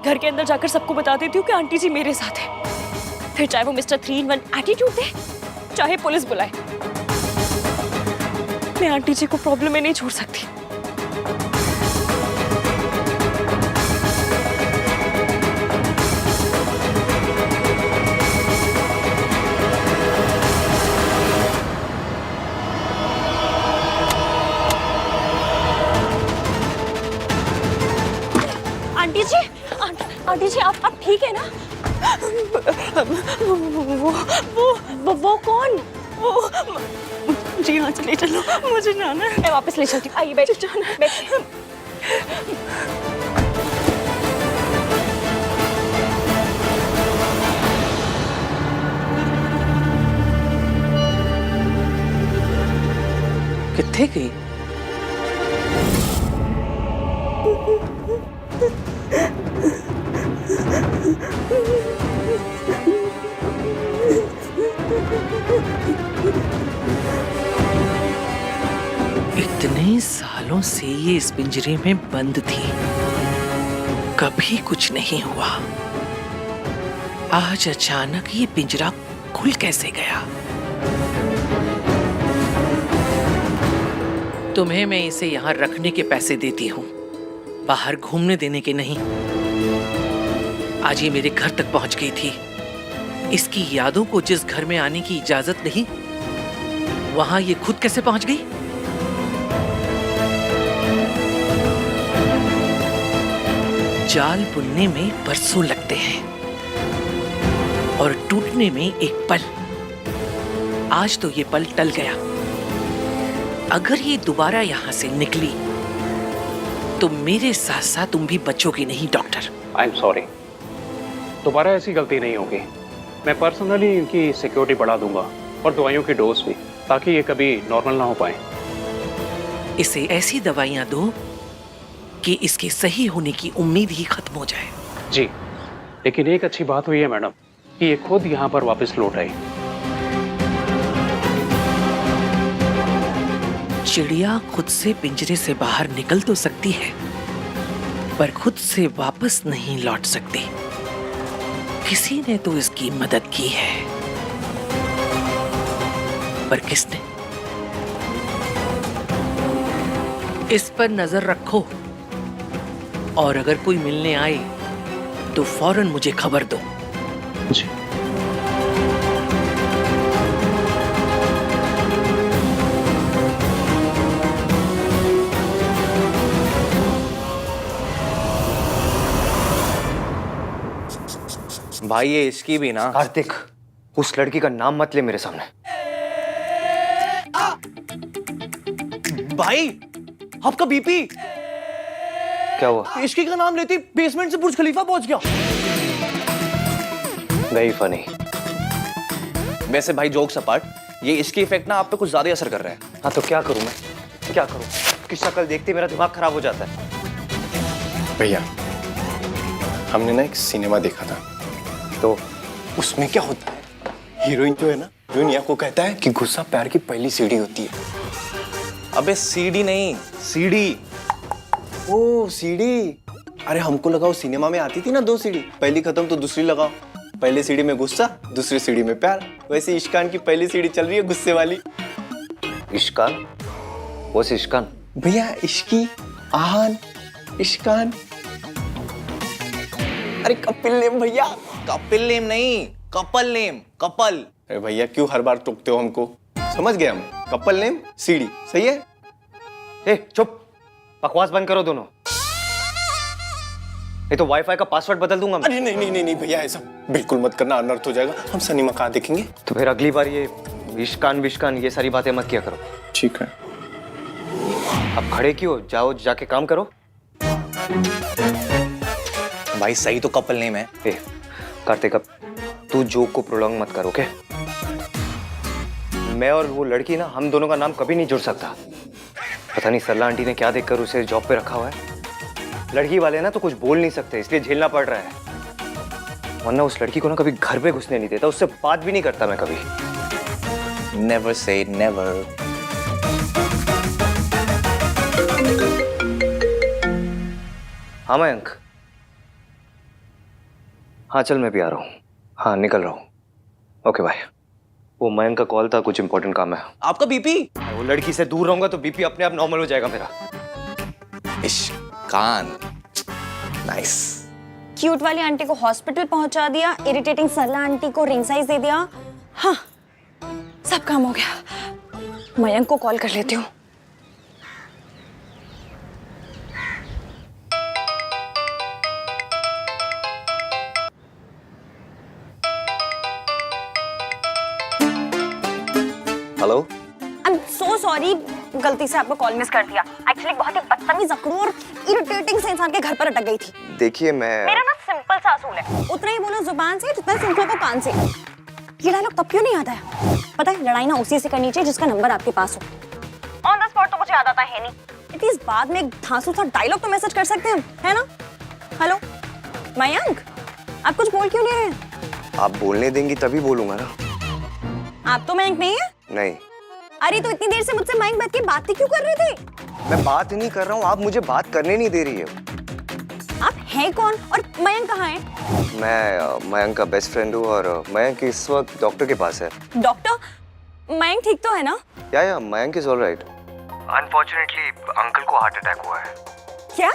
घर के अंदर जाकर सबको बता देती हूँ कि आंटी जी मेरे साथ है। फिर चाहे वो मिस्टर 3 in 1 एटीट्यूड दे, चाहे पुलिस बुलाए, मैं आंटी जी को प्रॉब्लम में नहीं छोड़ सकती। आंटी जी आप ठीक है ना? वो कौन? जी यहाँ से ले चलो, मुझे जाना है। मैं वापस ले चलती हूँ। आइए बैठ, जाना है। बैठ। कित्थे गई? इतने सालों से ये इस पिंजरे में बंद थी, कभी कुछ नहीं हुआ। आज अचानक ये पिंजरा खुल कैसे गया? तुम्हें मैं इसे यहाँ रखने के पैसे देती हूँ, बाहर घूमने देने के नहीं। आज ये मेरे घर तक पहुंच गई थी। इसकी यादों को जिस घर में आने की इजाजत नहीं, वहां ये खुद कैसे पहुंच गई? जाल बुनने में बरसों लगते हैं और टूटने में एक पल। आज तो ये पल टल गया। अगर ये दोबारा यहां से निकली तो मेरे साथ साथ तुम भी बचोगे नहीं डॉक्टर। आई एम सॉरी, दोबारा ऐसी गलती नहीं होगी। मैं पर्सनली इनकी सिक्योरिटी बढ़ा दूंगा और दवाइयों की डोज भी, ताकि ये कभी नॉर्मल ना हो पाए। इसे ऐसी दवाइयां दो कि इसके सही होने की उम्मीद ही खत्म हो जाए। जी, लेकिन एक अच्छी बात हुई है मैडम कि ये खुद यहाँ पर वापस लौट आई। चिड़िया खुद से पिंजरे से बाहर निकल तो सकती है, पर खुद से वापस नहीं लौट सकती। किसी ने तो इसकी मदद की है, पर किसने? इस पर नजर रखो और अगर कोई मिलने आए तो फौरन मुझे खबर दो। जी। भाई ये इसकी भी ना। कार्तिक, उस लड़की का नाम मत ले मेरे सामने। भाई आपका बीपी क्या हुआ? इश्की का नाम लेती बेसमेंट से बुर्ज खलीफा पहुंच गया। नहीं फनी। वैसे भाई जोक्स अपार्ट, ये इसकी इफेक्ट ना आप पे कुछ ज्यादा असर कर रहा है। हाँ तो क्या करूं मैं? क्या करूं? उसकी शक्ल देखते मेरा दिमाग खराब हो जाता है। भैया, हमने ना एक सिनेमा देखा था, तो उसमें क्या होता है, हीरोइन जो है ना, दुनिया को कहता है कि गुस्सा प्यार की पहली सीढ़ी होती है। अबे सीडी नहीं, सीडी। ओ सीढ़ी। अरे हमको लगा वो सिनेमा में आती थी ना 2 सीढ़ी, पहली खत्म तो दूसरी लगाओ। पहली सीढ़ी में गुस्सा, दूसरी सीढ़ी में प्यार। वैसे इश्कान की पहली सीढ़ी चल रही है गुस्से वाली। इश्कान? वो से इश्कान? भैया इश्की, आहान, इश्कान। अरे कपिल नेम भैया, कपिल नेम नहीं, कपल नेम, कपल। अरे भैया क्यों हर बार टोकते हो हमको? समझ गए हम, कपल नेम सीढ़ी, सही है? ए चुप, बकवास बंद करो दोनों। ये तो वाईफाई का पासवर्ड बदल दूंगा मैं। अरे नहीं नहीं नहीं नहीं भैया, ऐसा बिल्कुल मत करना, अनर्थ हो जाएगा। हम सिनेमा कहाँ देखेंगे? तो फिर अगली बार ये इश्कान विश्कान ये सारी बातें मत किया करो। ठीक है। अब खड़े क्यों? जाओ जाके काम करो। भाई सही तो कपल नेम है। ए कार्तिक, अब तू जोक को प्रोलॉन्ग मत करो, ओके? मैं और वो लड़की ना, हम दोनों का नाम कभी नहीं जुड़ सकता। पता नहीं सरला आंटी ने क्या देखकर उसे जॉब पे रखा हुआ है। लड़की वाले ना तो कुछ बोल नहीं सकते, इसलिए झेलना पड़ रहा है। वरना उस लड़की को ना कभी घर पे घुसने नहीं देता, उससे बात भी नहीं करता मैं कभी। Never say never. हाँ मयंक, हाँ चल, मैं भी आ रहा हूँ। हाँ निकल रहा हूँ। Okay bye. वो मयंक का कॉल था, कुछ इंपॉर्टेंट काम है। आपका बीपी? वो लड़की से दूर रहूंगा तो बीपी अपने आप नॉर्मल हो जाएगा मेरा। इश्कान, नाइस। क्यूट वाली आंटी को हॉस्पिटल पहुंचा दिया, इरिटेटिंग सरला आंटी को रिंग साइज दे दिया। हाँ, सब काम हो गया। मयंक को कॉल कर लेती हूँ। Hello. I am so sorry, गलती से आपको कॉल मिस कर दिया। एक्चुअली बहुत ही बदतमीज, अकड़ू और इरिटेटिंग से इंसान के घर पर अटक गई थी। देखिए मैं मेरा ना सिंपल सा असूल है, उतना ही बोलो जुबान से जितना सिंपल को कान से। ये डायलॉग तब क्यों नहीं आता है? पता है, लड़ाई ना उसी से करनी चाहिए जिसका नंबर आपके पास हो। ऑन द स्पॉट तो मुझे याद आता है नहीं, एटलीस्ट बाद में एक धांसू सा डायलॉग तो मैसेज कर सकते हैं, है ना? हेलो मयंक, आप कुछ बोल क्यों नहीं रहे? आप बोलने देंगी तभी बोलूंगा ना। आप तो मयंक नहीं है। नहीं। अरे तो इतनी देर से मुझसे मयंक बात की बात ही क्यों कर रहे थे? मैं बात नहीं कर रहा हूँ, आप मुझे बात करने नहीं दे रही है। आप हैं कौन और मयंक कहाँ है? मैं मयंक का बेस्ट फ्रेंड हूँ और मयंक इस वक्त डॉक्टर के पास है। डॉक्टर? मयंक ठीक तो है ना? या Mayank is alright. Unfortunately uncle को हार्ट अटैक हुआ है। क्या?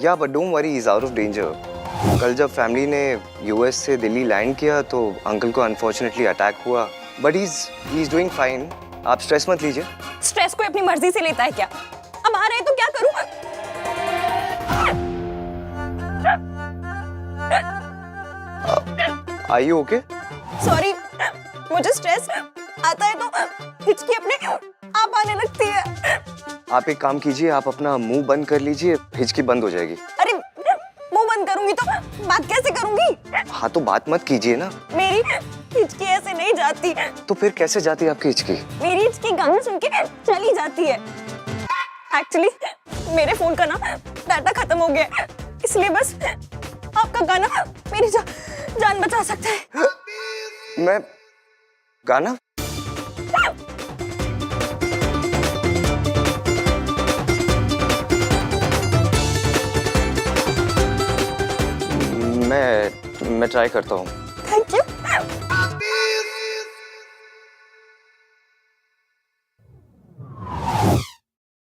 या but don't worry, is out of danger. कल जब फैमिली ने यूएस से दिल्ली लैंड किया तो अंकल को अनफॉर्चुनेटली अटैक हुआ, but he is doing fine. आप स्ट्रेस मत लीजिए। स्ट्रेस कोई अपनी मर्जी से लेता है क्या? अब आ रहे हैं तो क्या करूं? Are you okay? सॉरी, मुझे स्ट्रेस आता है तो हिचकी अपने आप आने लगती है। आप एक काम कीजिए, आप अपना मुंह बंद कर लीजिए, हिचकी बंद हो जाएगी। अरे मुंह बंद करूंगी तो बात कैसे करूंगी? हाँ तो बात मत कीजिए ना। मेरी हिचकी ऐसे नहीं जाती। तो फिर कैसे जाती है आपकी हिचकी? मेरी हिचकी गाना सुन के चली जाती है। एक्चुअली मेरे फोन का ना डाटा खत्म हो गया है, इसलिए बस आपका गाना मेरी जान बचा सकता है। मैं गाना? मैं ट्राई करता हूँ। Thank you.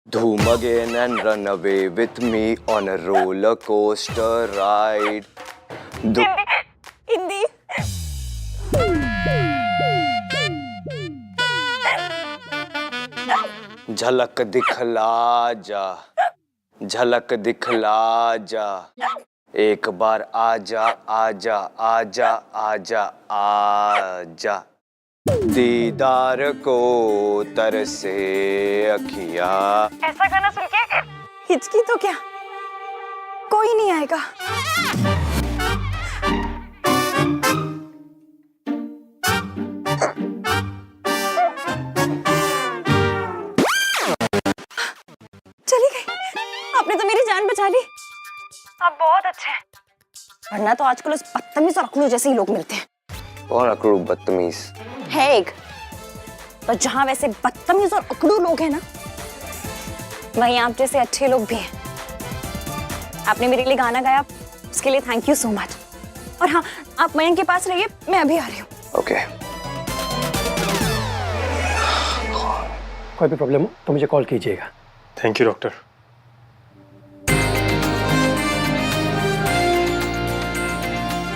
Zoom again and run away with me on a roller coaster ride. Hindi. झलक दिखला जा, झलक दिखला जा, एक बार आजा आजा आजा आजा आजा, दीदार को तरसे अखिया। ऐसा गाना सुन के हिचकी तो क्या कोई नहीं आएगा। चली गई, आपने तो मेरी जान बचा ली। आप बहुत अच्छे हैं, वरना तो आजकल उस बदतमीज और अकड़ू जैसे ही लोग मिलते हैं। कौन अकड़ू बदतमीज है एक, पर जहां वैसे बदतमीज और अकड़ू लोग हैं ना, वहीं आप जैसे अच्छे लोग भी हैं। आपने मेरे लिए गाना गाया, उसके लिए थैंक यू सो मच। और हाँ, आप मयंक के पास रहिए, मैं अभी आ रही हूँ। ओके। कोई भी प्रॉब्लम हो तो मुझे कॉल कीजिएगा। Thank you doctor.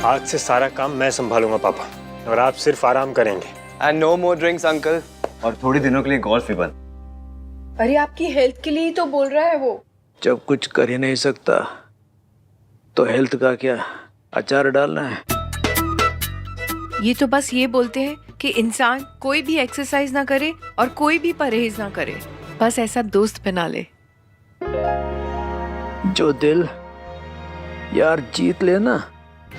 आज से सारा काम मैं संभालूंगा पापा, और आप सिर्फ आराम करेंगे। And no more drinks uncle, और थोड़े दिनों के लिए गोल्फ भी बंद। अरे आपकी हेल्थ के लिए ही तो बोल रहा है वो। जब कुछ कर ही नहीं सकता तो हेल्थ का क्या अचार डालना है। ये तो बस ये बोलते हैं कि इंसान कोई भी एक्सरसाइज ना करे और कोई भी परहेज ना करे, बस ऐसा दोस्त बना ले जो दिल यार जीत लेना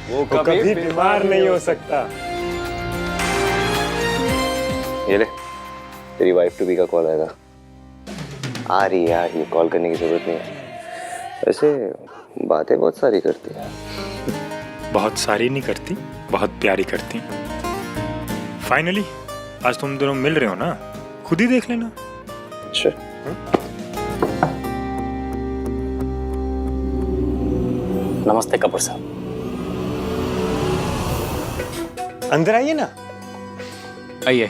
वो कभी बीमार नहीं हो सकता। ये ले, तेरी वाइफ टू बी का कॉल आएगा। आ रही यार, ये कॉल करने की जरूरत नहीं है। वैसे बातें बहुत सारी करती है। बहुत सारी नहीं करती, बहुत प्यारी करती। फाइनली आज तुम दोनों मिल रहे हो ना, खुद ही देख लेना। Sure. नमस्ते कपूर साहब। अंदर आइए ना। आइए।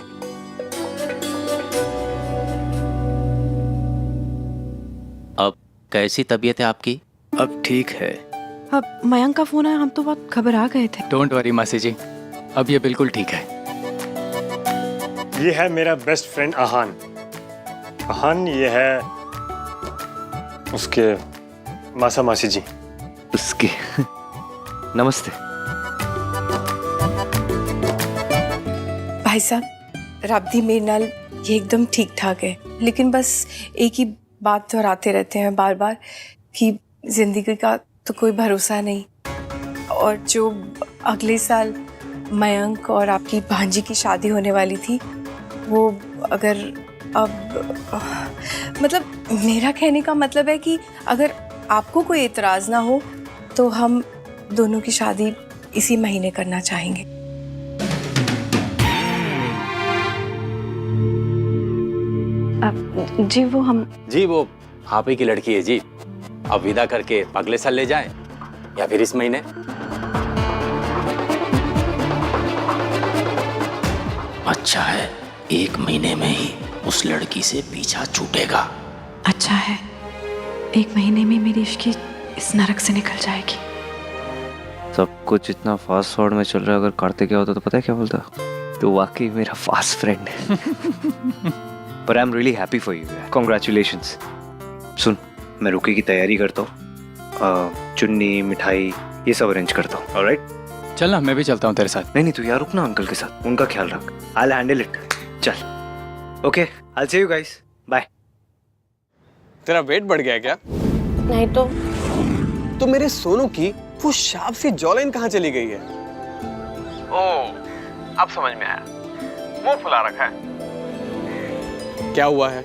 अब कैसी तबीयत है आपकी? अब ठीक है। अब मयंक का फोन आया, हम तो बहुत घबरा गए थे। डोंट वरी मासी जी, अब ये बिल्कुल ठीक है। ये है मेरा बेस्ट फ्रेंड आहान। आहान ये है उसके मासा मासी जी। उसके नमस्ते। भाई साहब, राबदी मेरे नाल ये एकदम ठीक ठाक है, लेकिन बस एक ही बात दोहराते रहते हैं बार बार कि जिंदगी का तो कोई भरोसा नहीं। और जो अगले साल मयंक और आपकी भांजी की शादी होने वाली थी, वो अगर अब मतलब मेरा कहने का मतलब है कि अगर आपको कोई एतराज़ ना हो तो हम दोनों की शादी इसी महीने करना चाहेंगे। जी वो आप ही की लड़की है जी। अब विदा करके अगले साल ले जाएं या फिर इस महीने? अच्छा है, 1 महीने में ही उस लड़की से पीछा छूटेगा। अच्छा है, 1 महीने में मेरी इश्क की इस नरक से निकल जाएगी। सब कुछ इतना फास्ट फॉरवर्ड में चल रहा है, अगर कार्तिक होता तो पता है क्या बोलता? तो वाकई मेरा फास्ट फ्रेंड है। पर I am really happy for you. Congratulations. सुन, मैं रुके की तैयारी करता हूँ, चुन्नी मिठाई ये सब अरेंज करता हूँ। ऑलराइट? चल ना, मैं भी चलता हूँ तेरे साथ। नहीं तू यार रुक ना, अंकल के साथ, उनका ख्याल रख। I will handle it. चल okay, I will see you guys, bye. तेरा वेट बढ़ गया क्या? नहीं तो मेरे सोनू की वो शार्प सी जॉलाइन कहाँ चली गई है? अब समझ में आया, मुंह फुला रखा है। क्या हुआ है?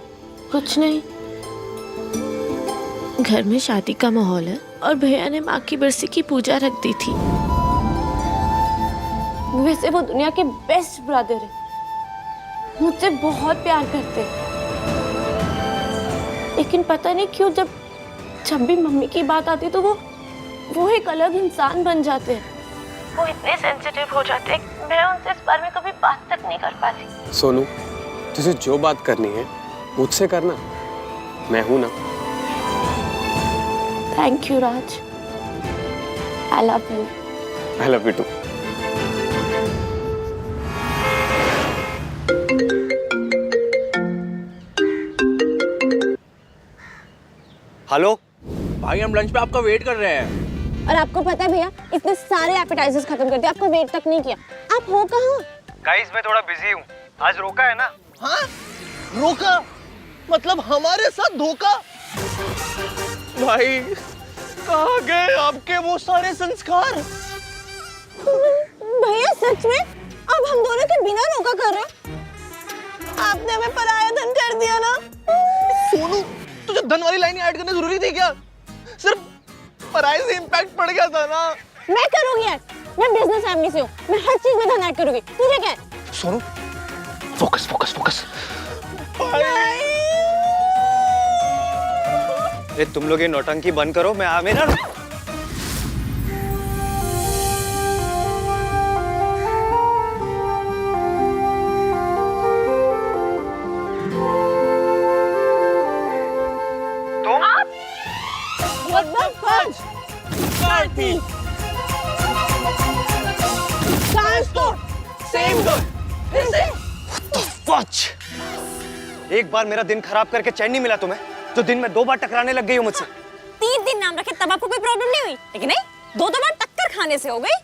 कुछ नहीं, घर में शादी का माहौल है और भैया ने माँ की बरसी की पूजा रख दी थी। वैसे वो दुनिया के बेस्ट ब्रदर है, मुझसे बहुत प्यार करते हैं, लेकिन पता नहीं क्यों जब भी मम्मी की बात आती तो वो एक अलग इंसान बन जाते हैं। वो इतने सेंसिटिव हो जाते हैं, मैं उनसे इस बारे में कभी बात तक नहीं कर पाती। सोनू, तुझे जो बात करनी है मुझसे करना, मैं हूं ना। Thank you Raj, I love you. I love you too. Hello भाई, हम लंच पे आपका वेट कर रहे हैं। और आपको पता है भैया, इतने सारे एपेटाइजर्स खत्म कर दिए, आपको वेट तक नहीं किया। आप हो कहाँ? गाइस मैं थोड़ा बिजी हूँ, आज रोका है ना। हाँ? रोका? मतलब हमारे साथ धोखा? भाई कहाँ गए आपके वो सारे संस्कार? भैया सच में अब हम दोनों के बिना रोका कर रहे हैं? आपने हमें पराया धन कर दिया ना। सोनू, तुझे धन वाली लाइन ऐड करनी जरूरी थी क्या? सिर्फ पराये से इम्पैक्ट पड़ गया था ना। मैं करूंगी यार, मैं बिजनेस फैमिली से हूँ, मैं हर चीज में धन ऐड करूंगी। तुझे क्या है? Sonu, focus focus focus. तुम लोग ये नौटंकी बंद करो, मैं आ मेरा। एक बार मेरा दिन खराब करके चैन नहीं मिला तुम्हें, तो दिन में 2 बार टकराने लग गई हो मुझसे। 3 दिन नाम रखे तब आपको कोई प्रॉब्लम नहीं हुई, लेकिन नहीं, 2 बार टक्कर खाने से हो गई।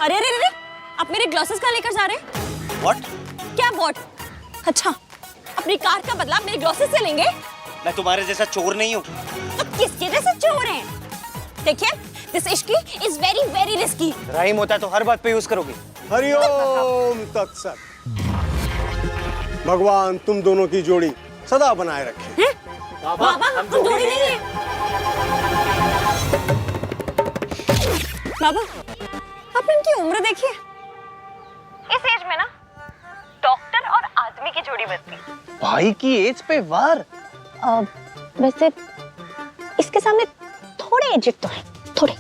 अरे अरे अरे, आप मेरे ग्लासेस कहाँ लेकर जा रहे हैं? What? क्या व्हाट? अच्छा, अपनी कार का बदला मेरे ग्लासेस से लेंगे? मैं तुम्हारे जैसा चोर नहीं हूँ। तो किसके जैसे चोर हैं? देखिए, this Ishki is very very risky. Rhyme होता है तो हर बात पे यूज करोगी। हरिओम तत्सत। भगवान तुम दोनों की जोड़ी सदा बनाए रखे। बाबा, हम जोड़ी नहीं है। बाबा, आपने इनकी उम्र देखी है? इस एज में ना डॉक्टर और आदमी की जोड़ी बनती। भाई की एज पे वार। वैसे इसके सामने थोड़े एजिड तो है, थोड़े।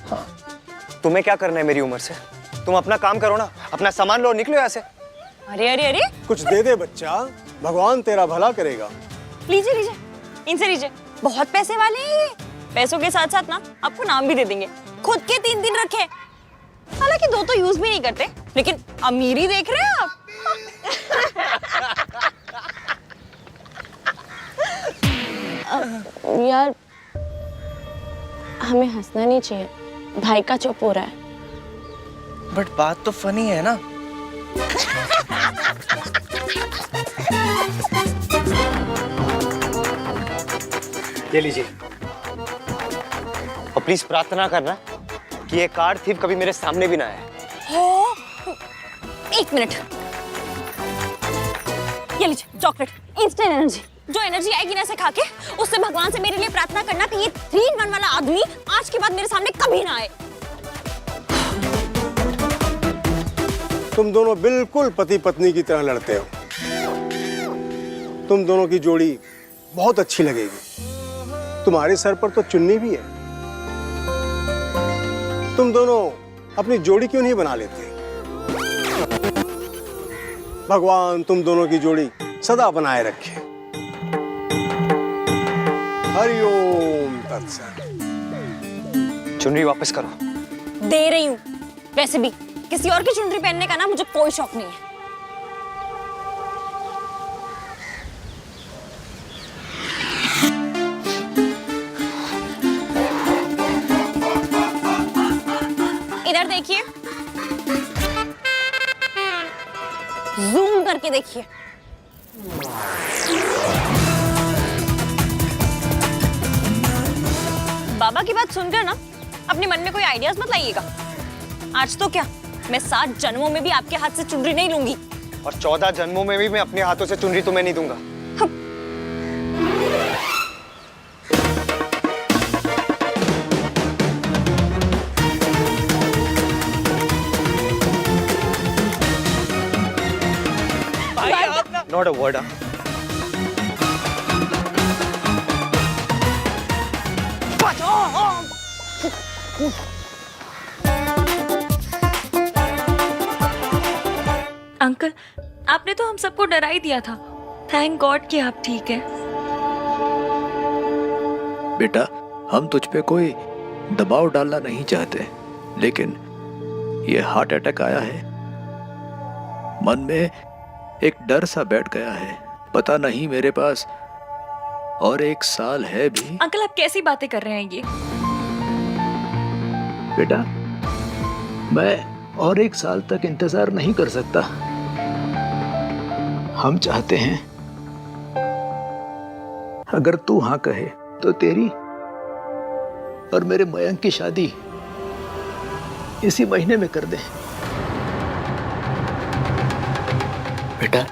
तुम्हें क्या करना है मेरी उम्र से? तुम अपना काम करो ना, अपना सामान लो, निकलो यहाँ से। अरे अरे अरे, कुछ दे दे बच्चा, भगवान तेरा भला करेगा। लीजिए लीजिए, इनसे लीजिए, बहुत पैसे वाले हैं ये। पैसों के साथ साथ ना आपको नाम भी दे देंगे। खुद के 3 रखे, हालांकि 2 तो यूज भी नहीं करते, लेकिन अमीरी देख रहे हैं आप। यार हमें हंसना नहीं चाहिए, भाई का चुप हो रहा है। बट बात तो फनी है ना। ये लीजिए। और प्लीज प्रार्थना करना कि ये कार थीफ कभी मेरे सामने भी ना आए। हो, 1 मिनट, ये लीजिए चॉकलेट, इंस्टेंट एनर्जी। जो एनर्जी आएगी ना इसे खा के, उससे भगवान से मेरे लिए प्रार्थना करना कि ये 3-in-1 वाला आदमी आज के बाद मेरे सामने कभी ना आए। तुम दोनों बिल्कुल पति पत्नी की तरह लड़ते हो। तुम दोनों की जोड़ी बहुत अच्छी लगेगी। तुम्हारे सर पर तो चुन्नी भी है। तुम दोनों अपनी जोड़ी क्यों नहीं बना लेते? भगवान तुम दोनों की जोड़ी सदा बनाए रखे। हरिओम तत्सत। चुनरी वापस करो। दे रही हूँ। वैसे भी किसी और की चुनरी पहनने का ना मुझे कोई शौक नहीं है। इधर देखिए, जूम करके देखिए। बाबा की बात सुनकर ना अपने मन में कोई आइडियाज मत लाइएगा। आज तो क्या, मैं 7 जन्मों में भी आपके हाथ से चुनरी नहीं लूंगी। और 14 जन्मों में भी मैं अपने हाथों से चुनरी तुम्हें नहीं दूंगा। Not a word. अंकल, आपने तो हम सबको डरा ही दिया था। थैंक गॉड कि आप ठीक हैं। बेटा, हम तुझ पे कोई दबाव डालना नहीं चाहते, लेकिन ये हार्ट अटैक आया है। मन में एक डर सा बैठ गया है। पता नहीं मेरे पास और 1 साल है भी। अंकल, आप कैसी बातें कर रहे हैं ये? बेटा, मैं और 1 साल तक इंतजार नहीं कर सकता। हम चाहते हैं अगर तू हाँ कहे तो तेरी और मेरे मयंक की शादी इसी महीने में कर दे। बेटा,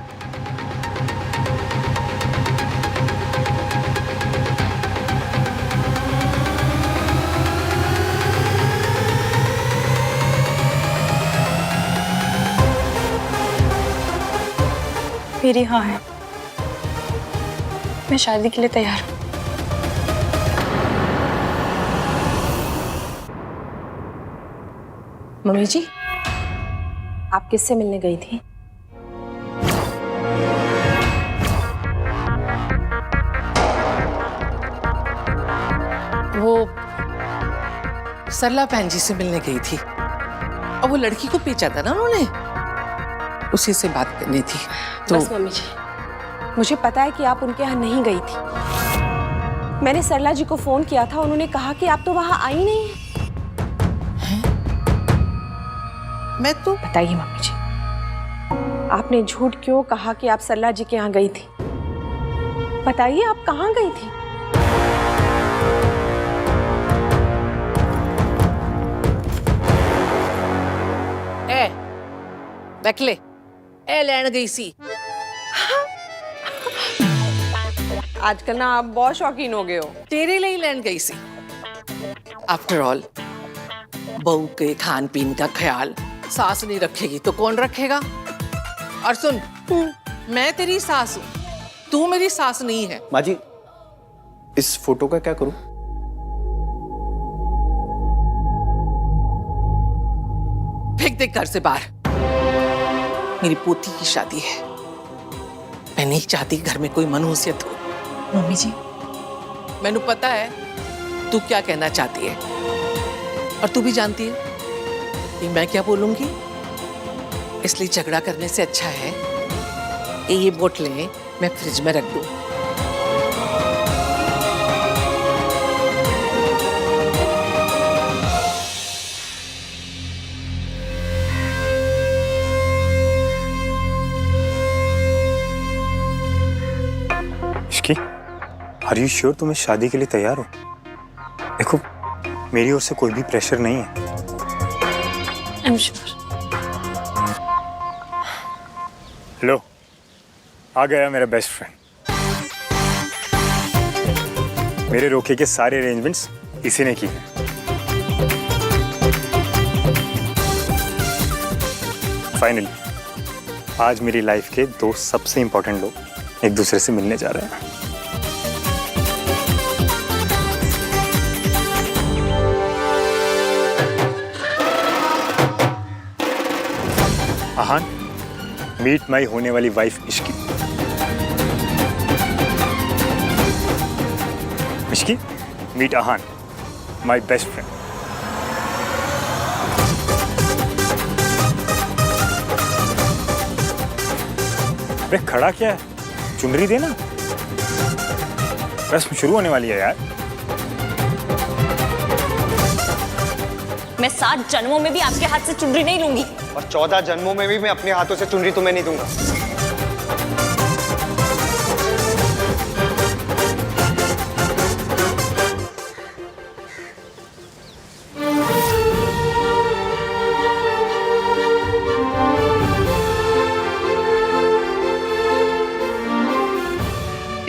मेरी हाँ है। मैं शादी के लिए तैयार हूँ। मम्मी जी, आप किससे मिलने गई थी? वो सरला बहन जी से मिलने गई थी, और वो लड़की को बेचा था ना उन्होंने, उसी से बात करनी थी। तो बस मम्मी जी, मुझे पता है कि आप उनके यहाँ नहीं गई थी। मैंने सरला जी को फोन किया था, उन्होंने कहा कि आप तो वहां आई नहीं हैं। मैं तो बताइए मम्मी जी, आपने झूठ क्यों कहा कि आप सरला जी के यहाँ गई थी? बताइए, आप कहाँ गई थी? देख ले, ए लैन गई सी। आजकल ना आप बहुत शौकीन हो गए हो। तेरे लिए लैन गई सी। आफ्टर ऑल, बहू के खान पीन का ख्याल सास नहीं रखेगी तो कौन रखेगा? और सुन, मैं तेरी सास हूँ, तू मेरी सास नहीं है। माँ जी, इस फोटो का क्या करूं? फेंक दे घर से बाहर। मेरी पोती की शादी है, मैं नहीं चाहती घर में कोई मनहूसियत हो। मम्मी जी, मैंने पता है तू क्या कहना चाहती है, और तू भी जानती है कि मैं क्या बोलूंगी। इसलिए झगड़ा करने से अच्छा है कि ये बोतलें मैं फ्रिज में रख दूं। इश्की, आर यू श्योर तुम इस शादी के लिए तैयार हो? देखो, मेरी ओर से कोई भी प्रेशर नहीं है। I am sure. लो, आ गया मेरा बेस्ट फ्रेंड। मेरे रोके के सारे अरेंजमेंट्स इसी ने किए। फाइनली आज मेरी लाइफ के दो सबसे इंपॉर्टेंट लोग एक दूसरे से मिलने जा रहे हैं। आहान, मीट माई होने वाली wife Ishki. Ishki, meet Aahan, my best friend. अरे खड़ा क्या है, चुनरी देना। रस्म शुरू होने वाली है यार। मैं 7 जन्मों में भी आपके हाथ से चुनरी नहीं लूंगी। और 14 जन्मों में भी मैं अपने हाथों से चुनरी तुम्हें नहीं दूंगा।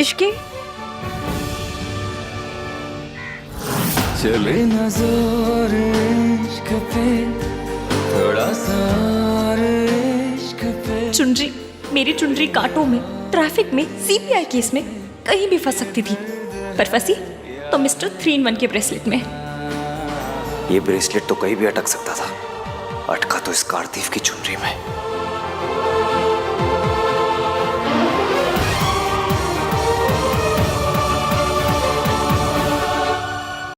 इश्की, चले ना जोर इश्क पे, थोड़ा सा इश्क पे। चुनरी, मेरी चुनरी कांटों में, ट्रैफिक में, सीबीआई केस में कहीं भी फंस सकती थी, पर फंसी तो मिस्टर 3-in-1 के ब्रेसलेट में। ये ब्रेसलेट तो कहीं भी अटक सकता था, अटका तो इस कार थीफ की चुनरी में।